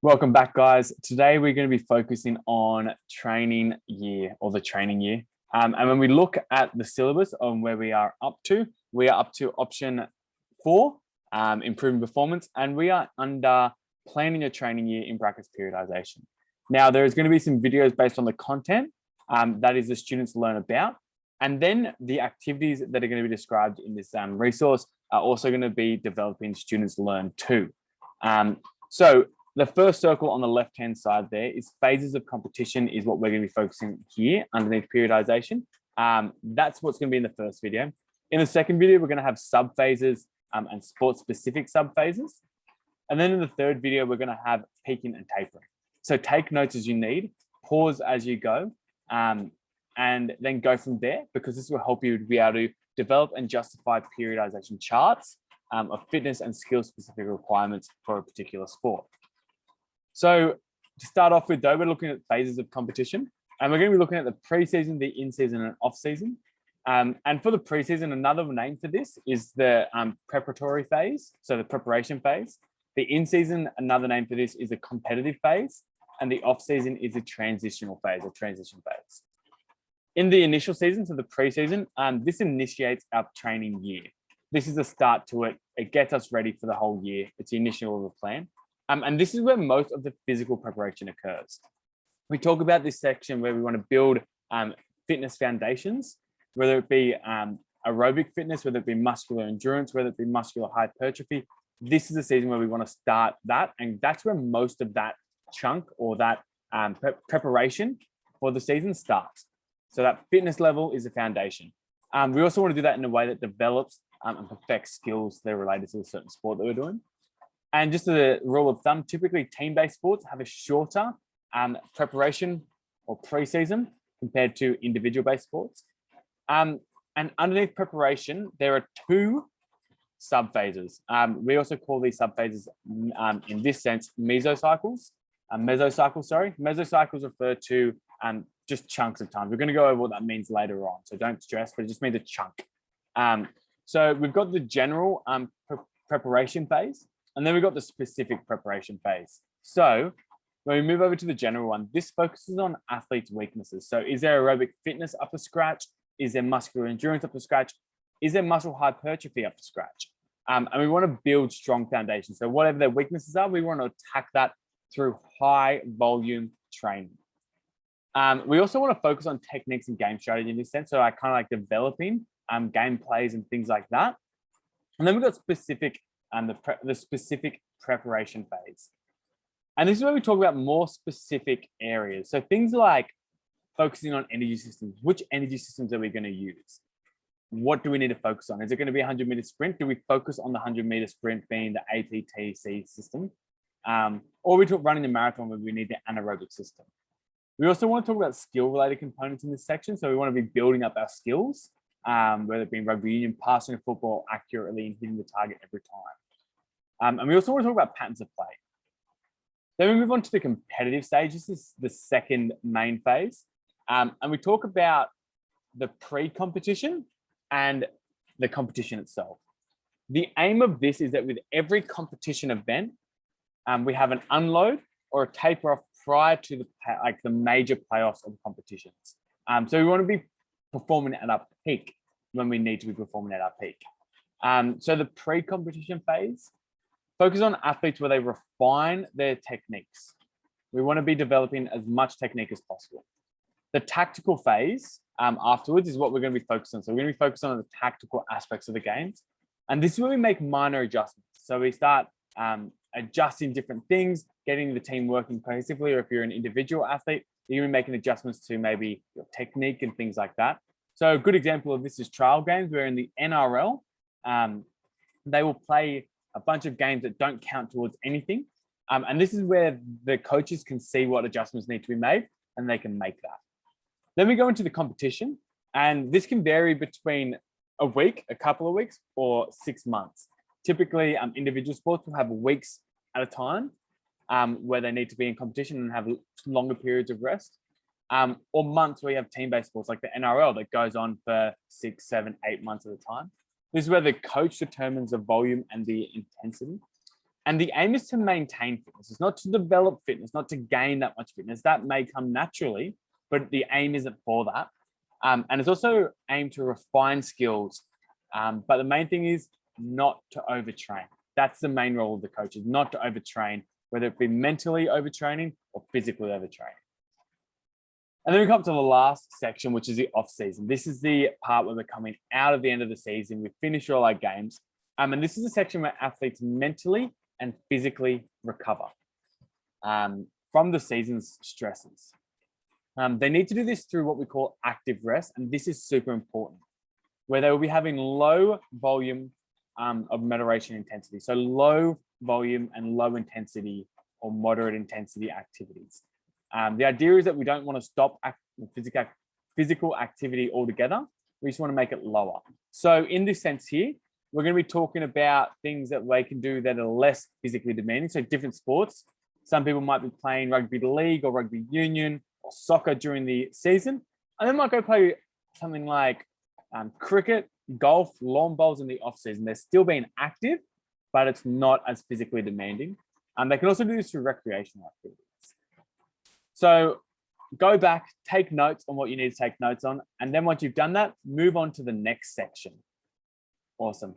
Welcome back, guys. Today we're going to be focusing on training year or the training year. And when we look at the syllabus on where we are up to option 4, improving performance, and we are under planning your training year in brackets periodization. Now, there's going to be some videos based on the content that is the students learn about. And then the activities that are going to be described in this resource are also going to be developing students learn too. So the first circle on the left-hand side there is phases of competition is what we're going to be focusing here underneath periodization. That's what's going to be in the first video. In the second video, we're going to have sub-phases and sport-specific sub-phases. And then in the third video, we're going to have peaking and tapering. So take notes as you need, pause as you go, and then go from there, because this will help you to be able to develop and justify periodization charts of fitness and skill-specific requirements for a particular sport. So to start off with, though, we're looking at phases of competition, and we're going to be looking at the pre-season, the in-season, and off-season. And for the pre-season, another name for this is the preparatory phase, so the preparation phase. The in-season, another name for this is the competitive phase, and the off-season is a transitional phase, or transition phase. In the initial season, so the pre-season, this initiates our training year. This is the start to it. It gets us ready for the whole year. It's the initial of the plan. And this is where most of the physical preparation occurs. We talk about this section where we want to build fitness foundations, whether it be aerobic fitness, whether it be muscular endurance, whether it be muscular hypertrophy. This is the season where we want to start that. And that's where most of that chunk or that preparation for the season starts. So that fitness level is a foundation. We also want to do that in a way that develops and perfects skills that are related to a certain sport that we're doing. And just as a rule of thumb, typically team-based sports have a shorter preparation or pre-season compared to individual-based sports. And underneath preparation, there are 2 sub-phases. We also call these sub-phases, in this sense, mesocycles. Mesocycles refer to just chunks of time. We're going to go over what that means later on, so don't stress, but it just means a chunk. So we've got the general preparation phase, and then we've got the specific preparation phase. So when we move over to the general one, this focuses on athletes' weaknesses. So is there aerobic fitness up to scratch? Is there muscular endurance up to scratch? Is there muscle hypertrophy up to scratch? And we want to build strong foundations. So whatever their weaknesses are, we want to attack that through high volume training. We also want to focus on techniques and game strategy in this sense. So I kind of like developing game plays and things like that. And then we've got specific the specific preparation phase. And this is where we talk about more specific areas. So things like focusing on energy systems. Which energy systems are we going to use? What do we need to focus on? Is it going to be a 100-meter sprint? Do we focus on the 100-meter sprint being the ATTC system? Or we talk running the marathon where we need the anaerobic system. We also want to talk about skill-related components in this section. So we want to be building up our skills, whether it be in rugby union, passing a football accurately and hitting the target every time. And we also want to talk about patterns of play. Then we move on to the competitive stage. This is the second main phase. And we talk about the pre-competition and the competition itself. The aim of this is that with every competition event, we have an unload or a taper off prior to the major playoffs of competitions. So we want to be performing at our peak when we need to be performing at our peak. So the pre-competition phase, focus on athletes where they refine their techniques. We want to be developing as much technique as possible. The tactical phase afterwards is what we're going to be focused on. So we're going to be focused on the tactical aspects of the games. And this is where we make minor adjustments. So we start adjusting different things, getting the team working cohesively, or if you're an individual athlete, you're going to be making adjustments to maybe your technique and things like that. So a good example of this is trial games, where in the NRL, they will play a bunch of games that don't count towards anything. And this is where the coaches can see what adjustments need to be made, and they can make that. Then we go into the competition, and this can vary between a week, a couple of weeks, or 6 months. Typically, individual sports will have weeks at a time where they need to be in competition and have longer periods of rest, or months where you have team-based sports like the NRL that goes on for 6, 7, 8 months at a time. This is where the coach determines the volume and the intensity. And the aim is to maintain fitness. It's not to develop fitness, not to gain that much fitness. That may come naturally, but the aim isn't for that. And it's also aimed to refine skills. But the main thing is not to overtrain. That's the main role of the coach, is not to overtrain, whether it be mentally overtraining or physically overtraining. And then we come to the last section, which is the off season. This is the part where we're coming out of the end of the season. We finish all our games. And this is a section where athletes mentally and physically recover from the season's stresses. They need to do this through what we call active rest. And this is super important, where they will be having low volume of moderation intensity. So low volume and low intensity or moderate intensity activities. The idea is that we don't want to stop physical activity altogether. We just want to make it lower. So in this sense here, we're going to be talking about things that they can do that are less physically demanding. So different sports. Some people might be playing rugby league or rugby union or soccer during the season. And they might go play something like cricket, golf, lawn bowls in the off season. They're still being active, but it's not as physically demanding. They can also do this through recreational activities. So go back, take notes on what you need to take notes on. And then once you've done that, move on to the next section. Awesome.